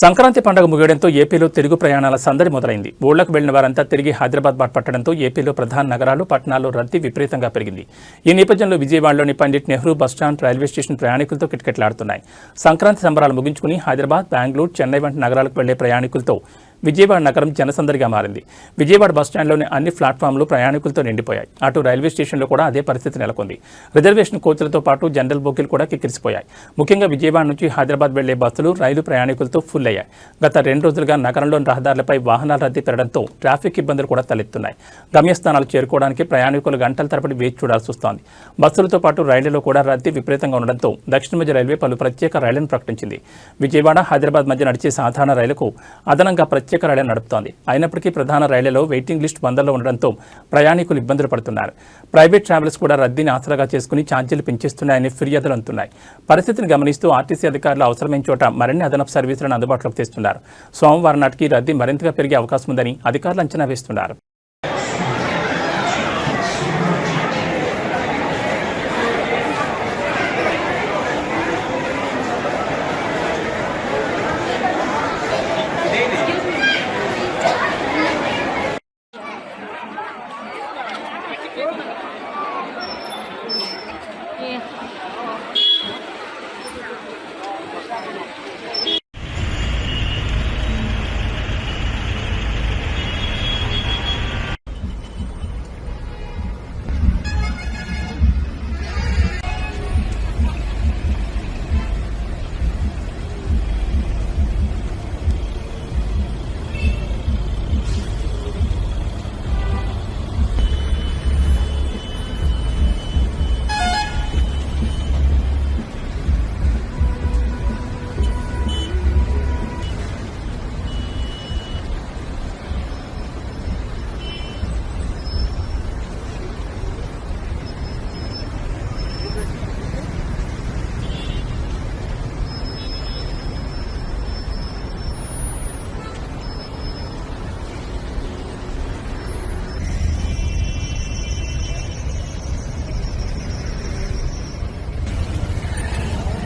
సంక్రాంతి పండుగ ముగియడంతో ఏపీలో తెలుగు ప్రయాణాల సందడి మొదలైంది. ఊళ్లకు వెళ్లిన వారంతా తిరిగి హైదరాబాద్ బాట పట్టడంతో ఏపీలో ప్రధాన నగరాలు, పట్టణాల్లో రద్దీ విపరీతంగా పెరిగింది. ఈ నేపథ్యంలో విజయవాడలోని Pandit Nehru bus stand, railway station ప్రయాణికులతో కిటకిటలాడుతున్నాయి. సంక్రాంతి సంబరాలు ముగించుకుని హైదరాబాద్, బెంగళూరు, చెన్నై వంటి నగరాలకు వెళ్లే ప్రయాణికులతో విజయవాడ నగరం జనసందడిగా మారింది. విజయవాడ బస్టాండ్లోని అన్ని ప్లాట్ఫామ్లు ప్రయాణికులతో నిండిపోయాయి. అటు రైల్వే స్టేషన్లో కూడా అదే పరిస్థితి నెలకొంది. రిజర్వేషన్ కోచ్లతో పాటు జనరల్ బోగీలు కూడా కిక్కిరిసిపోయాయి. ముఖ్యంగా విజయవాడ నుంచి హైదరాబాద్ వెళ్లే బస్సులు, రైలు ప్రయాణికులతో ఫుల్ అయ్యాయి. గత 2 రోజులుగా నగరంలోని రహదారులపై వాహనాల రద్దీ పెరగడంతో ట్రాఫిక్ ఇబ్బందులు కూడా తలెత్తున్నాయి. గమ్యస్థానాలు చేరుకోవడానికి ప్రయాణికులు గంటల తరబడి వేచి చూడాల్సి వస్తోంది. బస్సులతో పాటు రైళ్లలో కూడా రద్దీ విపరీతంగా ఉండడంతో దక్షిణ మధ్య రైల్వే పలు ప్రత్యేక రైళ్లను ప్రకటించింది. విజయవాడ, హైదరాబాద్ మధ్య నడిచే సాధారణ రైలుకు అదనంగా ప్రత్యేక రైళ్లను నడుపుతోంది. అయినప్పటికీ ప్రధాన రైళ్లలో వెయిటింగ్ లిస్ట్ వందల్లో ఉండడంతో ప్రయాణికులు ఇబ్బందులు పడుతున్నారు. ప్రైవేట్ ట్రావెల్స్ కూడా రద్దీని ఆసరాగా చేసుకుని ఛార్జీలు పెంచేస్తున్నాయని ఫిర్యాదులు అందుతున్నాయి. పరిస్థితిని గమనిస్తూ ఆర్టీసీ అధికారులు అవసరమైన చోట మరిన్ని అదనపు సర్వీసులను అందుబాటులోకి తెస్తున్నారు. సోమవారం నాటికి రద్దీ మరింతగా పెరిగే అవకాశం ఉందని అధికారులు అంచనా వేస్తున్నారు.